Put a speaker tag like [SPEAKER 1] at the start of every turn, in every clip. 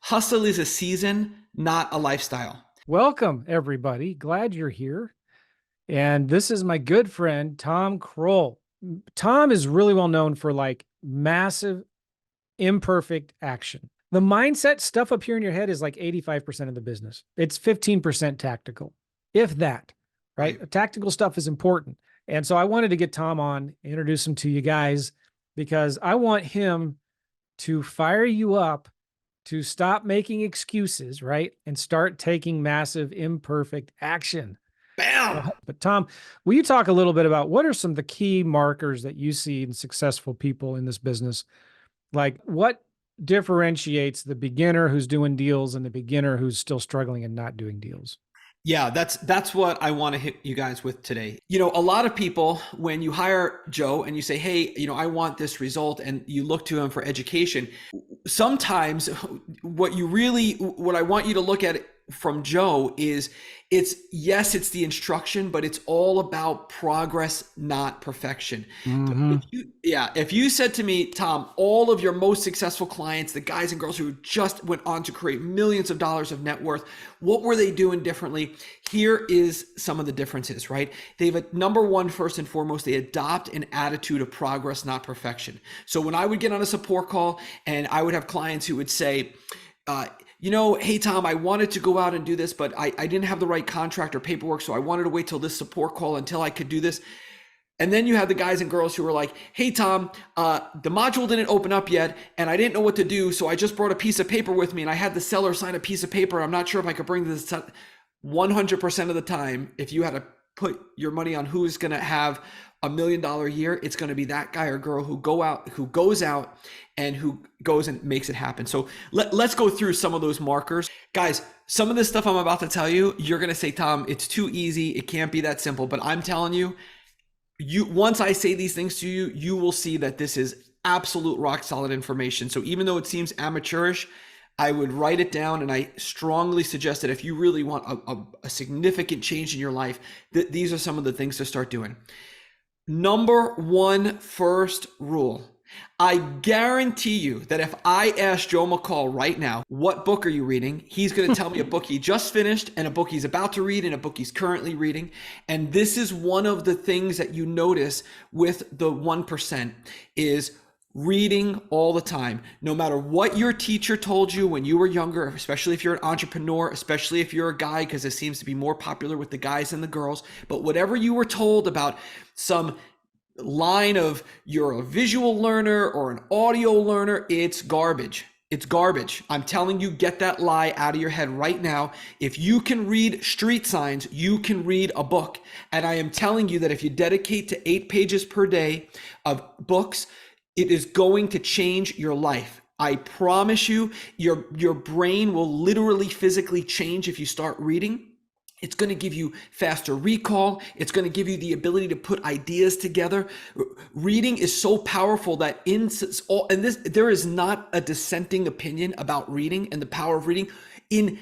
[SPEAKER 1] Hustle is a season, not a lifestyle.
[SPEAKER 2] Welcome, everybody. Glad you're here. And this is my good friend, Tom Krol. Tom is really well known for like massive, imperfect action. The mindset stuff up here in your head is like 85% of the business. It's 15% tactical, if that, right?
[SPEAKER 1] Right.
[SPEAKER 2] Tactical stuff is important. And so I wanted to get Tom on, introduce him to you guys, because I want him to fire you up to stop making excuses, right? And start taking massive, imperfect action.
[SPEAKER 1] Bam.
[SPEAKER 2] But Tom, will you talk a little bit about what are some of the key markers that you see in successful people in this business? Like what differentiates the beginner who's doing deals and the beginner who's still struggling and not doing deals?
[SPEAKER 1] Yeah, that's what I want to hit you guys with today. A lot of people, when you hire Joe and you say, "Hey, I want this result," and you look to him for education, sometimes what I want you to look at from Joe is it's the instruction, but it's all about progress, not perfection.
[SPEAKER 2] Mm-hmm.
[SPEAKER 1] If you said to me, Tom, all of your most successful clients, the guys and girls who just went on to create millions of dollars of net worth, what were they doing differently? Here is some of the differences, right? Number one, first and foremost, they adopt an attitude of progress, not perfection. So when I would get on a support call and I would have clients who would say, hey, Tom, I wanted to go out and do this, but I didn't have the right contract or paperwork. So I wanted to wait till this support call until I could do this. And then you have the guys and girls who are like, "Hey, Tom, the module didn't open up yet and I didn't know what to do. So I just brought a piece of paper with me and I had the seller sign a piece of paper. I'm not sure if I could bring this." 100% of the time, if you had to put your money on who's going to have $1 million a year, it's going to be that guy or girl who goes out and who goes and makes it happen. So let's go through some of those markers. Guys, some of this stuff I'm about to tell you, you're going to say, "Tom, it's too easy. It can't be that simple." But I'm telling you, once I say these things to you, you will see that this is absolute rock solid information. So even though it seems amateurish, I would write it down, and I strongly suggest that if you really want a significant change in your life, these are some of the things to start doing. Number one, first rule. I guarantee you that if I ask Joe McCall right now, "What book are you reading?" he's going to tell me a book he just finished and a book he's about to read and a book he's currently reading. And this is one of the things that you notice with the 1% is reading all the time. No matter what your teacher told you when you were younger, especially if you're an entrepreneur, especially if you're a guy, because it seems to be more popular with the guys than the girls, but whatever you were told about some line of you're a visual learner or an audio learner, it's garbage. It's garbage. I'm telling you, get that lie out of your head right now. If you can read street signs, you can read a book. And I am telling you that if you dedicate to 8 pages per day of books, it is going to change your life. I promise you, your brain will literally physically change if you start reading. It's going to give you faster recall. It's going to give you the ability to put ideas together. Reading is so powerful that there is not a dissenting opinion about reading and the power of reading in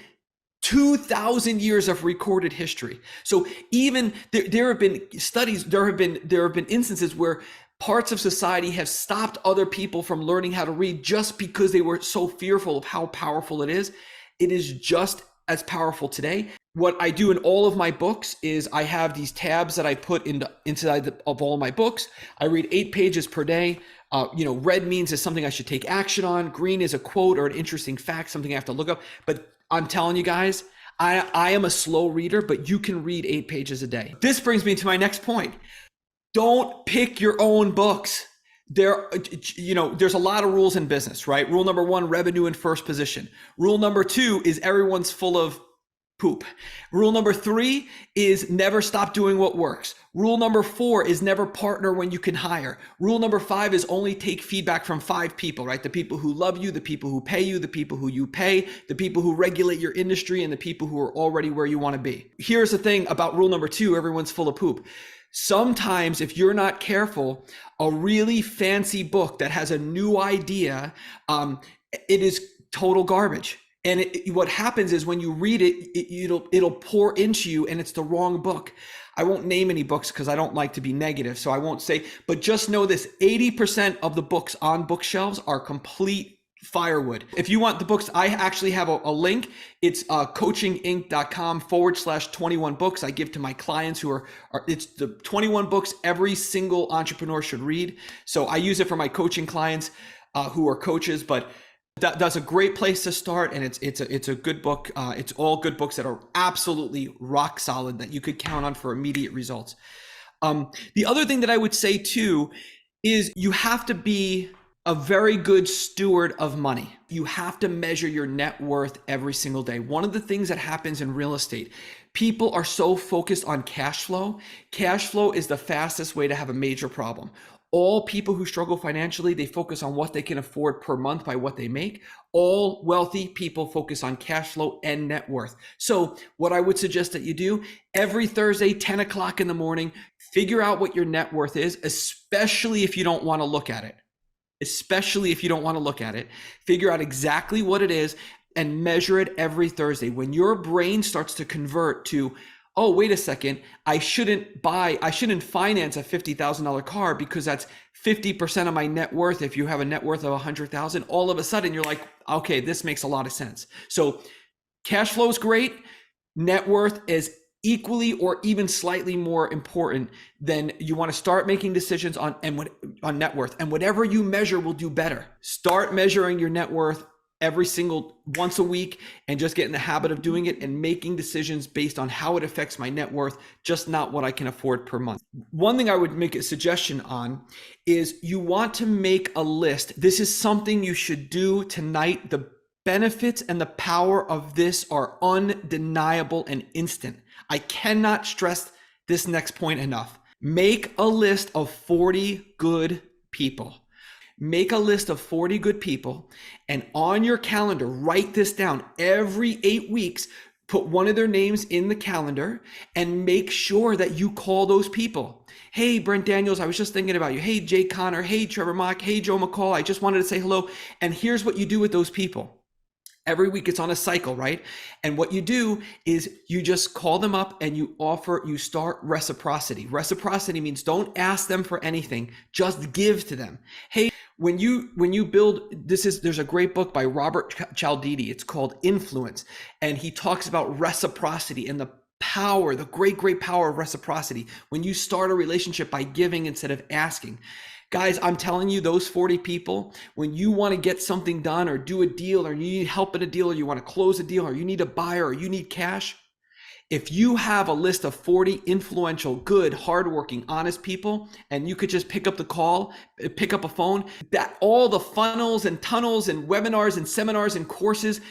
[SPEAKER 1] 2,000 years of recorded history. So even there have been studies, there have been instances where parts of society have stopped other people from learning how to read just because they were so fearful of how powerful it is. It is just as powerful today. What I do in all of my books is I have these tabs that I put inside of all of my books. I read 8 pages per day. Red means is something I should take action on. Green is a quote or an interesting fact, something I have to look up. But I'm telling you guys, I am a slow reader, but you can read 8 pages a day. This brings me to my next point. Don't pick your own books. There's a lot of rules in business, right? Rule number 1, revenue in first position. Rule number 2 is everyone's full of poop. Rule number 3 is never stop doing what works. Rule number 4 is never partner when you can hire. Rule number 5 is only take feedback from 5 people, right? The people who love you, the people who pay you, the people who you pay, the people who regulate your industry, and the people who are already where you want to be. Here's the thing about rule number 2, everyone's full of poop. Sometimes if you're not careful, a really fancy book that has a new idea, it is total garbage. And what happens is when you read it, it'll pour into you, and it's the wrong book. I won't name any books because I don't like to be negative, so I won't say, but just know this, 80% of the books on bookshelves are complete firewood. If you want the books, I actually have a link. It's coachinginc.com/21 books I give to my clients who are, it's the 21 books every single entrepreneur should read. So I use it for my coaching clients who are coaches, but that's a great place to start. And it's a good book. It's all good books that are absolutely rock solid that you could count on for immediate results. The other thing that I would say too is you have to be a very good steward of money. You have to measure your net worth every single day. One of the things that happens in real estate, people are so focused on cash flow. Cash flow is the fastest way to have a major problem. All people who struggle financially, they focus on what they can afford per month by what they make. All wealthy people focus on cash flow and net worth. So what I would suggest that you do every Thursday, 10 o'clock in the morning, figure out what your net worth is, especially if you don't want to look at it. Figure out exactly what it is and measure it every Thursday. When your brain starts to convert to, oh, wait a second, I shouldn't finance a $50,000 car because that's 50% of my net worth. If you have a net worth of 100,000, all of a sudden you're like, okay, this makes a lot of sense. So cash flow is great. Net worth is equally or even slightly more important. Then you want to start making decisions on net worth, and whatever you measure will do better. Start measuring your net worth once a week and just get in the habit of doing it and making decisions based on how it affects my net worth, just not what I can afford per month. One thing I would make a suggestion on is you want to make a list. This is something you should do tonight. The benefits and the power of this are undeniable and instant. I cannot stress this next point enough. Make a list of 40 good people. Make a list of 40 good people, and on your calendar, write this down. Every 8 weeks, put one of their names in the calendar and make sure that you call those people. Hey, Brent Daniels, I was just thinking about you. Hey, Jay Connor. Hey, Trevor Mock. Hey, Joe McCall. I just wanted to say hello. And here's what you do with those people. Every week it's on a cycle, right? And what you do is you just call them up and you start reciprocity. Reciprocity means don't ask them for anything, just give to them. Hey, when you build, there's a great book by Robert Cialdini. It's called Influence. And he talks about reciprocity and the power, the great power of reciprocity. When you start a relationship by giving instead of asking. Guys, I'm telling you, those 40 people, when you want to get something done or do a deal or you need help in a deal or you want to close a deal or you need a buyer or you need cash, if you have a list of 40 influential, good, hardworking, honest people, and you could just pick up a phone, that all the funnels and tunnels and webinars and seminars and courses,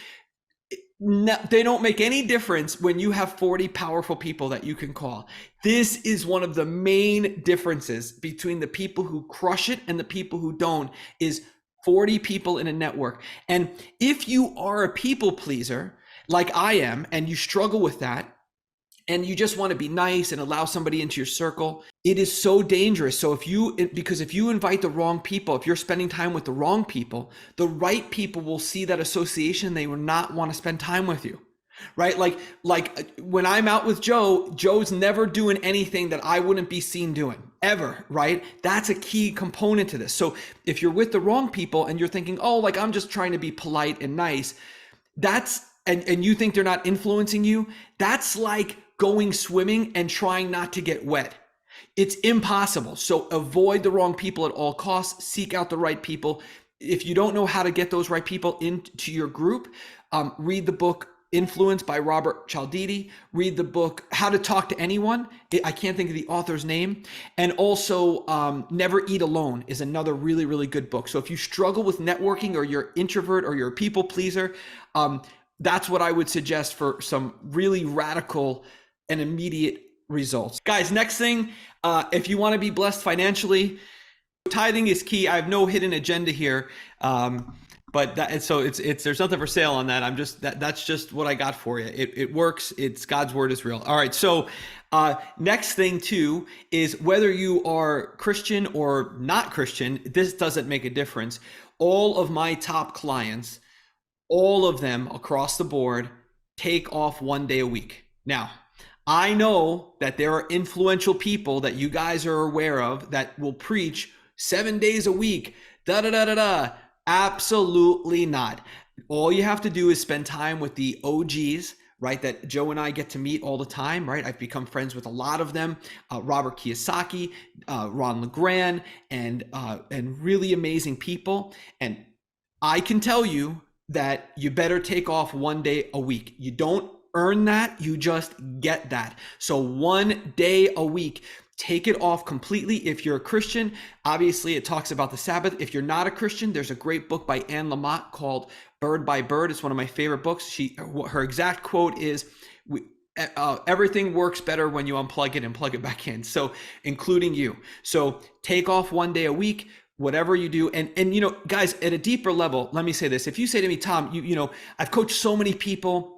[SPEAKER 1] they don't make any difference when you have 40 powerful people that you can call. This is one of the main differences between the people who crush it and the people who don't, is 40 people in a network. And if you are a people pleaser, like I am, and you struggle with that, and you just want to be nice and allow somebody into your circle, it is so dangerous. So because if you invite the wrong people, if you're spending time with the wrong people, the right people will see that association. They will not want to spend time with you, right? Like when I'm out with Joe's never doing anything that I wouldn't be seen doing ever, right? That's a key component to this. So if you're with the wrong people and you're thinking, oh, like I'm just trying to be polite and nice, and you think they're not influencing you, that's like going swimming and trying not to get wet. It's impossible. So avoid the wrong people at all costs. Seek out the right people. If you don't know how to get those right people into your group, read the book Influence by Robert Cialdini. Read the book How to Talk to Anyone. I can't think of the author's name. And also Never Eat Alone is another really, really good book. So if you struggle with networking or you're introvert or you're a people pleaser, that's what I would suggest for some really radical and immediate results. Guys, next thing, if you want to be blessed financially, tithing is key. I have no hidden agenda here, but there's nothing for sale on that. That's just what I got for you. It works. It's God's word is real. All right. So next thing too is whether you are Christian or not Christian, this doesn't make a difference. All of my top clients, all of them across the board, take off 1 day a week. Now, I know that there are influential people that you guys are aware of that will preach 7 days a week, Absolutely not. All you have to do is spend time with the OGs, right? That Joe and I get to meet all the time, right? I've become friends with a lot of them: Robert Kiyosaki, Ron LeGrand, and really amazing people. And I can tell you that you better take off 1 day a week. You don't earn that, you just get that. So 1 day a week, take it off completely. If you're a Christian, obviously it talks about the Sabbath. If you're not a Christian, there's a great book by Anne Lamott called Bird by Bird. It's one of my favorite books. Her exact quote is, everything works better when you unplug it and plug it back in. So including you. So take off 1 day a week, whatever you do. And you know, guys, at a deeper level, let me say this. If you say to me, Tom, you know, I've coached so many people.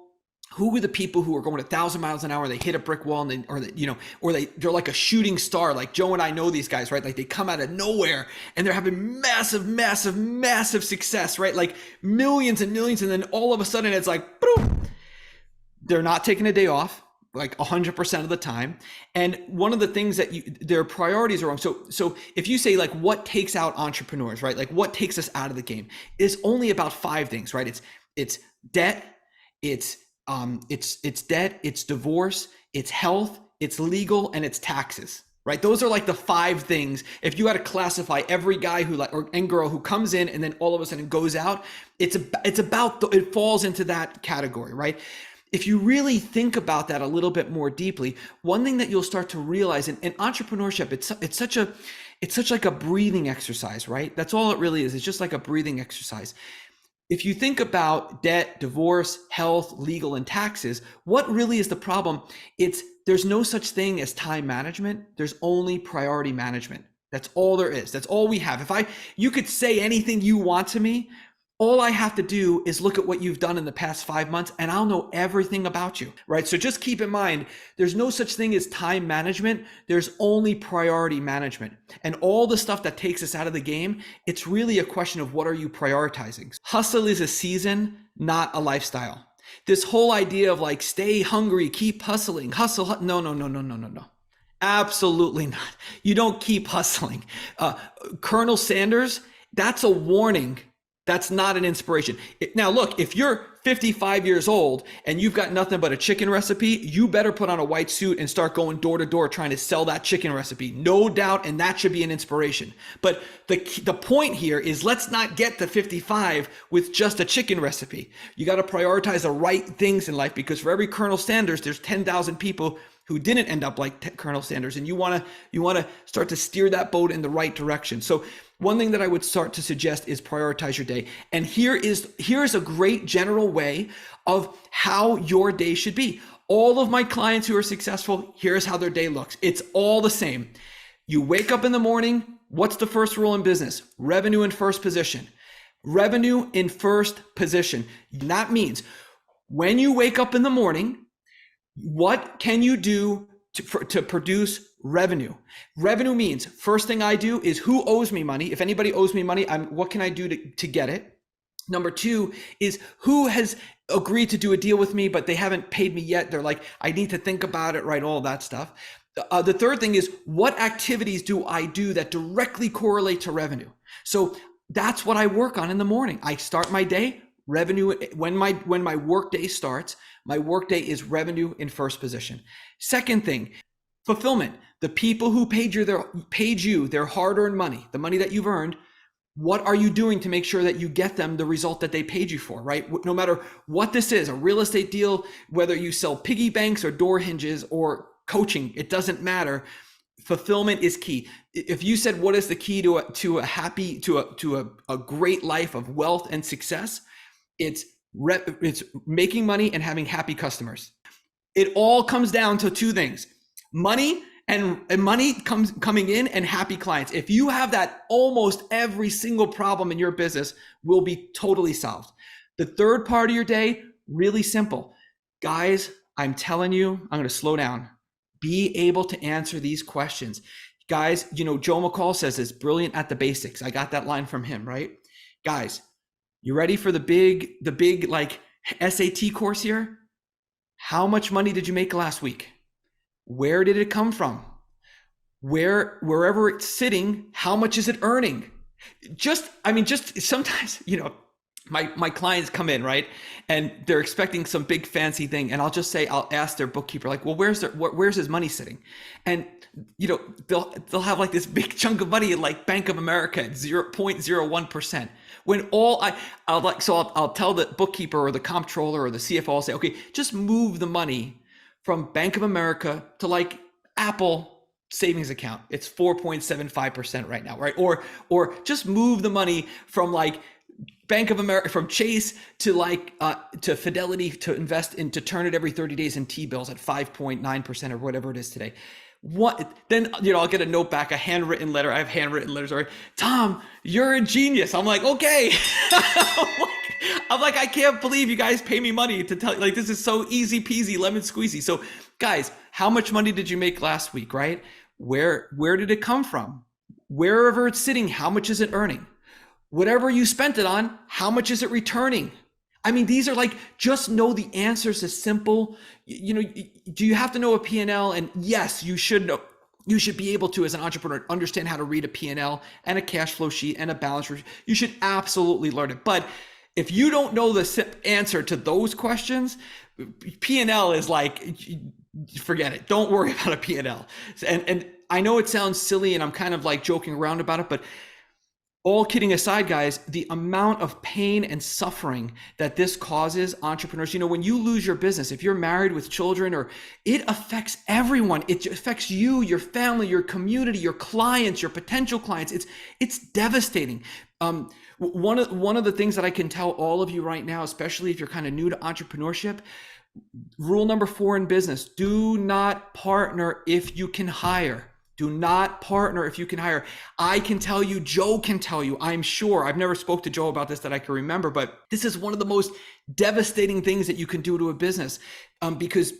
[SPEAKER 1] Who are the people who are going 1,000 miles an hour? They hit a brick wall, and they're like a shooting star. Like Joe and I know these guys, right? Like they come out of nowhere and they're having massive, massive, massive success, right? Like millions and millions, and then all of a sudden it's like, boom, they're not taking a day off, like 100% of the time. And one of the things that their priorities are wrong. So if you say like what takes out entrepreneurs, right? Like what takes us out of the game is only about 5 things, right? It's debt, it's debt, it's divorce, it's health, it's legal, and it's taxes, right? Those are like the 5 things. If you had to classify every guy and girl who comes in and then all of a sudden goes out, it falls into that category, right? If you really think about that a little bit more deeply, one thing that you'll start to realize in entrepreneurship, it's such like a breathing exercise, right? That's all it really is. It's just like a breathing exercise. If you think about debt, divorce, health, legal, and taxes, what really is the problem? There's no such thing as time management. There's only priority management. That's all there is. That's all we have. You could say anything you want to me. All I have to do is look at what you've done in the past 5 months and I'll know everything about you, right? So just keep in mind, there's no such thing as time management. There's only priority management. And all the stuff that takes us out of the game, it's really a question of what are you prioritizing? Hustle is a season, not a lifestyle. This whole idea of like, stay hungry, keep hustling, hustle. No. Absolutely not. You don't keep hustling. Colonel Sanders, that's a warning. That's not an inspiration. Now, look, if you're 55 years old and you've got nothing but a chicken recipe, you better put on a white suit and start going door to door trying to sell that chicken recipe. No doubt, and that should be an inspiration. But the point here is let's not get to 55 with just a chicken recipe. You got to prioritize the right things in life, because for every Colonel Sanders, there's 10,000 people who didn't end up like Colonel Sanders, and you want to start to steer that boat in the right direction. So one thing that I would start to suggest is prioritize your day. And here is a great general way of how your day should be. All of my clients who are successful, here's how their day looks. It's all the same. You wake up in the morning. What's the first rule in business? Revenue in first position. Revenue in first position. That means when you wake up in the morning, what can you do to produce revenue? Revenue means first thing I do is who owes me money. If anybody owes me money, what can I do to get it? Number 2 is who has agreed to do a deal with me, but they haven't paid me yet. They're like, I need to think about it, right? All that stuff. The third thing is what activities do I do that directly correlate to revenue? So that's what I work on in the morning. I start my day. Revenue, when my work day starts, my work day is revenue in first position. Second thing, fulfillment. The people who paid you their hard-earned money, the money that you've earned, what are you doing to make sure that you get them the result that they paid you for, right? No matter what this is, a real estate deal, whether you sell piggy banks or door hinges or coaching, it doesn't matter. Fulfillment is key. If you said, what is the key to a great life of wealth and success? It's making money and having happy customers. It all comes down to 2 things: money and money coming in, and happy clients. If you have that, almost every single problem in your business will be totally solved. The third part of your day, really simple. Guys, I'm telling you, I'm going to slow down. Be able to answer these questions. Guys, Joe McCall says it's brilliant at the basics. I got that line from him, right? Guys, you ready for the big like SAT course here? How much money did you make last week? Where did it come from? Wherever it's sitting, how much is it earning? Just sometimes, my clients come in, right? And they're expecting some big fancy thing. And I'll ask their bookkeeper, like, well, where's his money sitting? And, they'll have like this big chunk of money in like Bank of America at 0.01%. When I'll tell the bookkeeper or the comptroller or the CFO, I'll say, okay, just move the money from Bank of America to like Apple savings account. It's 4.75% right now, right? Or just move the money from like Bank of America, from Chase to to Fidelity, to invest in, to turn it every 30 days in T-bills at 5.9% or whatever it is today. Then I'll get a note back, a handwritten letter. I have handwritten letters. All right, Tom, you're a genius. I'm like, okay. I'm like, I can't believe you guys pay me money to tell you, like, this is so easy peasy lemon squeezy. So guys, how much money did you make last week, right? Where did it come from? Wherever it's sitting, how much is it earning? Whatever you spent it on, how much is it returning? I mean, these are like, just know the answers is simple. Do you have to know a P&L? And yes, you should know. You should be able to, as an entrepreneur, understand how to read a P&L and a cash flow sheet and a balance sheet. You should absolutely learn it. But if you don't know the answer to those questions, P&L is like, forget it. Don't worry about a P&L. And I know it sounds silly and I'm kind of like joking around about it, but all kidding aside, guys, the amount of pain and suffering that this causes entrepreneurs, when you lose your business, if you're married with children, or it affects everyone. It affects you, your family, your community, your clients, your potential clients. It's devastating. One of the things that I can tell all of you right now, especially if you're kind of new to entrepreneurship, rule number 4 in business: do not partner if you can hire. Do not partner if you can hire. I can tell you, Joe can tell you, I'm sure. I've never spoke to Joe about this that I can remember, but this is one of the most devastating things that you can do to a business, because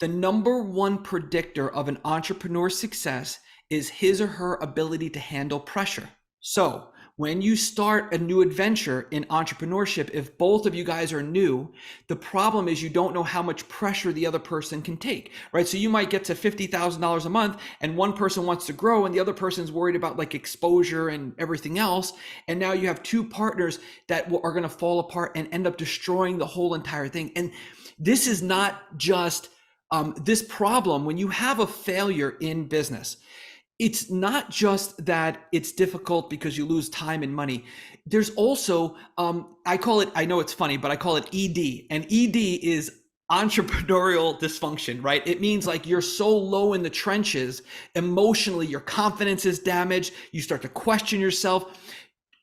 [SPEAKER 1] the number one predictor of an entrepreneur's success is his or her ability to handle pressure. So when you start a new adventure in entrepreneurship, if both of you guys are new, the problem is you don't know how much pressure the other person can take, right? So you might get to $50,000 a month and one person wants to grow and the other person's worried about like exposure and everything else. And now you have two partners that are going to fall apart and end up destroying the whole entire thing. And this is not just this problem. When you have a failure in business, it's not just that it's difficult because you lose time and money. There's also, I know it's funny, but I call it ED. And ED is entrepreneurial dysfunction, right? It means like you're so low in the trenches emotionally, your confidence is damaged. You start to question yourself.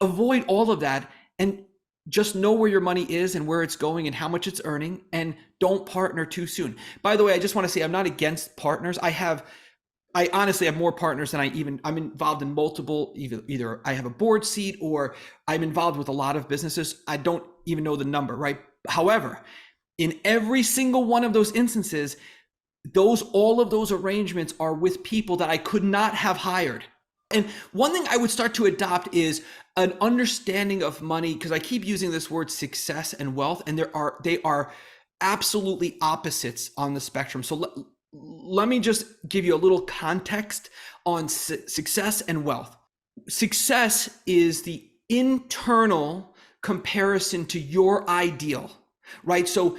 [SPEAKER 1] Avoid all of that and just know where your money is and where it's going and how much it's earning, and don't partner too soon. By the way, I just want to say I'm not against partners. I honestly have more partners than I'm involved in multiple, either I have a board seat or I'm involved with a lot of businesses. I don't even know the number, right? However, in every single one of those instances, all of those arrangements are with people that I could not have hired. And one thing I would start to adopt is an understanding of money, because I keep using this word success and wealth, and they are absolutely opposites on the spectrum. So let me just give you a little context on success and wealth. Success is the internal comparison to your ideal, right? So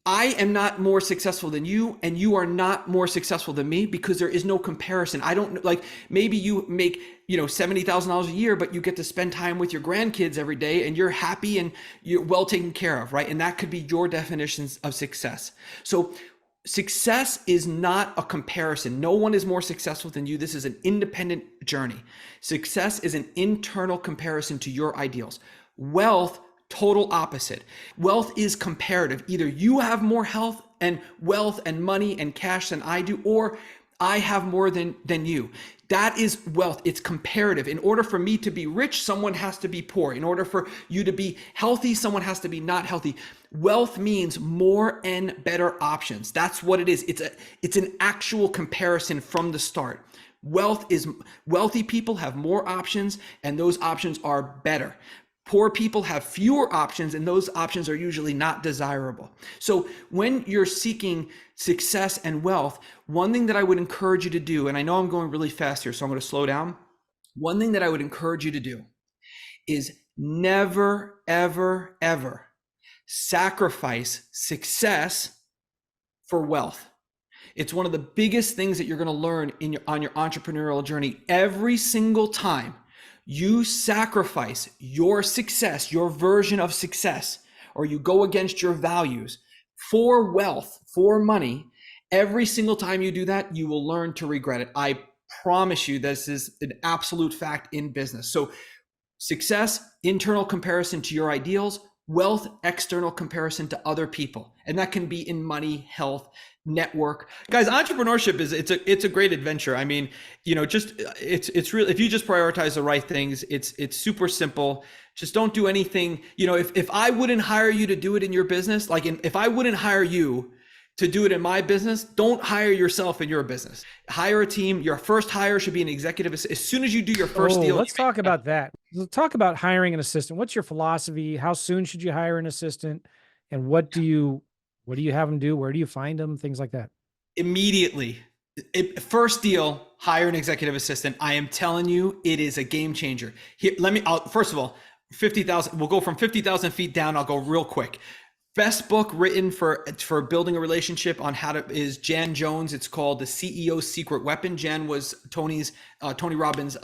[SPEAKER 1] I am not more successful than you, and you are not more successful than me, because there is no comparison. I don't, like, maybe you make, $70,000 a year, but you get to spend time with your grandkids every day and you're happy and you're well taken care of, right? And that could be your definitions of success. So success is not a comparison. No one is more successful than you. This is an independent journey. Success is an internal comparison to your ideals. Wealth, total opposite. Wealth is comparative. Either you have more health and wealth and money and cash than I do, or I have more than you. That is wealth. It's comparative. In order for me to be rich, someone has to be poor. In order for you to be healthy, someone has to be not healthy. Wealth means more and better options. That's what it is. It's an actual comparison from the start. Wealthy people have more options, and those options are better. Poor people have fewer options, and those options are usually not desirable. So when you're seeking success and wealth, one thing that I would encourage you to do, and I know I'm going really fast here, so I'm going to slow down. one thing that I would encourage you to do is never, ever, ever sacrifice success for wealth. It's one of the biggest things that you're going to learn on your entrepreneurial journey. Every single time you sacrifice your success, your version of success, or you go against your values for wealth, for money, every single time you do that, you will learn to regret it. I promise you, this is an absolute fact in business. So success, internal comparison to your ideals, wealth, external comparison to other people. And that can be in money, health, network. Guys, entrepreneurship it's a great adventure. I mean, it's really, if you just prioritize the right things, it's super simple. Just don't do anything. If I wouldn't hire you to do it in your business, if I wouldn't hire you to do it in my business, don't hire yourself in your business. Hire a team. Your first hire should be an executive. As soon as you do your first deal.
[SPEAKER 2] Let's talk about that. Let's talk about hiring an assistant. What's your philosophy? How soon should you hire an assistant? And what do you have them do? Where do you find them? Things like that.
[SPEAKER 1] Immediately. First deal, hire an executive assistant. I am telling you, it is a game changer. Here, first of all, 50,000, we'll go from 50,000 feet down. I'll go real quick. Best book written for building a relationship on is Jan Jones. It's called The CEO's Secret Weapon. Jan was Tony Robbins'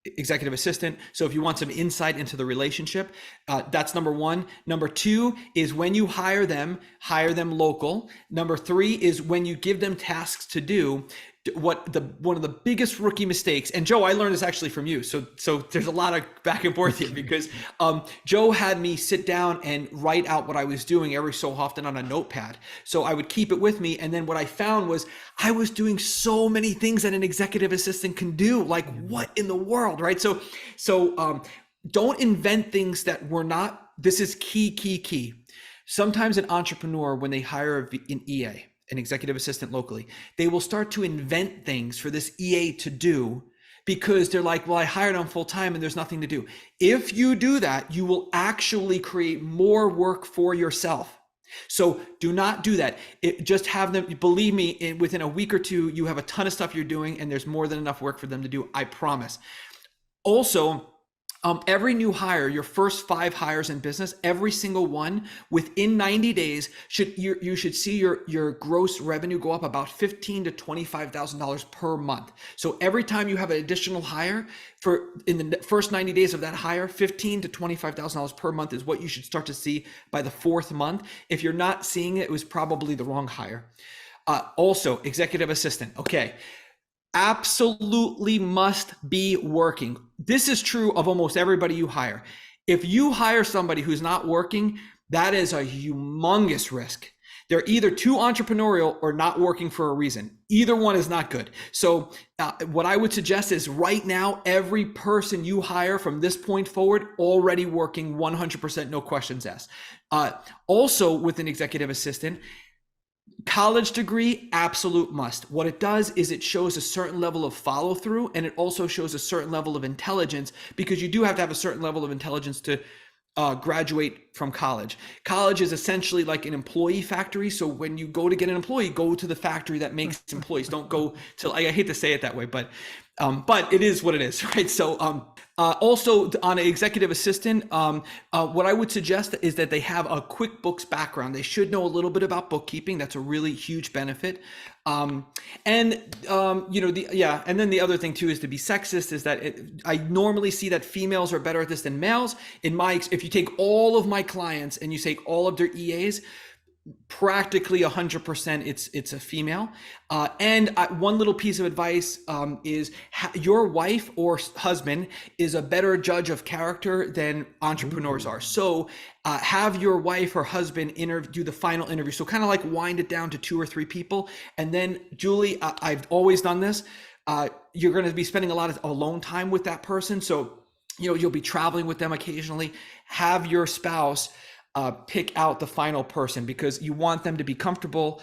[SPEAKER 1] executive assistant. So if you want some insight into the relationship, that's number one. Number two is when you hire them local. Number three is when you give them tasks to do. One of the biggest rookie mistakes, and Joe, I learned this actually from you. So there's a lot of back and forth here because Joe had me sit down and write out what I was doing every so often on a notepad. So I would keep it with me. And then what I found was I was doing so many things that an executive assistant can do. Like, what in the world, right? So don't invent things that were not. This is key. Sometimes an entrepreneur, when they hire an EA, an executive assistant locally, they will start to invent things for this EA to do because they're like, well, I hired them full time and there's nothing to do. If you do that, you will actually create more work for yourself. So do not do that. Just have them, believe me, within a week or two, you have a ton of stuff you're doing and there's more than enough work for them to do. I promise. Also, every new hire, your first 5 hires in business, every single one within 90 days, you should see your gross revenue go up about $15,000 to $25,000 per month. So every time you have an additional hire in the first 90 days of that hire, $15,000 to $25,000 per month is what you should start to see by the 4th month. If you're not seeing it, it was probably the wrong hire. Also, executive assistant. Okay. Absolutely must be working. This is true of almost everybody you hire. If you hire somebody who's not working, that is a humongous risk. They're either too entrepreneurial or not working for a reason. Either one is not good. So what I would suggest is right now, every person you hire from this point forward, already working 100%, no questions asked. Also with an executive assistant, college degree, absolute must. What it does is it shows a certain level of follow through, and it also shows a certain level of intelligence, because you do have to have a certain level of intelligence to graduate from college. College is essentially like an employee factory. So when you go to get an employee, go to the factory that makes employees. Don't go to, I hate to say it that way, but it is what it is, right? So also on an executive assistant, what I would suggest is that they have a QuickBooks background. They should know a little bit about bookkeeping. That's a really huge benefit. And then the other thing too is to be sexist is that I normally see that females are better at this than males. If you take all of my clients and you take all of their EAs, practically 100% it's a female. And one little piece of advice is your wife or husband is a better judge of character than entrepreneurs are. So have your wife or husband do the final interview. So kind of like wind it down to 2 or 3 people. And then Julie, I've always done this. You're going to be spending a lot of alone time with that person. So, you'll be traveling with them occasionally. Have your spouse pick out the final person, because you want them to be comfortable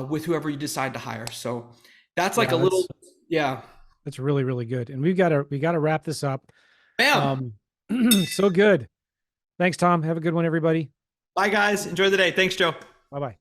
[SPEAKER 1] with whoever you decide to hire. So that's like that's
[SPEAKER 2] really, really good. And we got to wrap this up.
[SPEAKER 1] Bam.
[SPEAKER 2] So good. Thanks, Tom. Have a good one, everybody.
[SPEAKER 1] Bye guys. Enjoy the day. Thanks, Joe.
[SPEAKER 2] Bye-bye.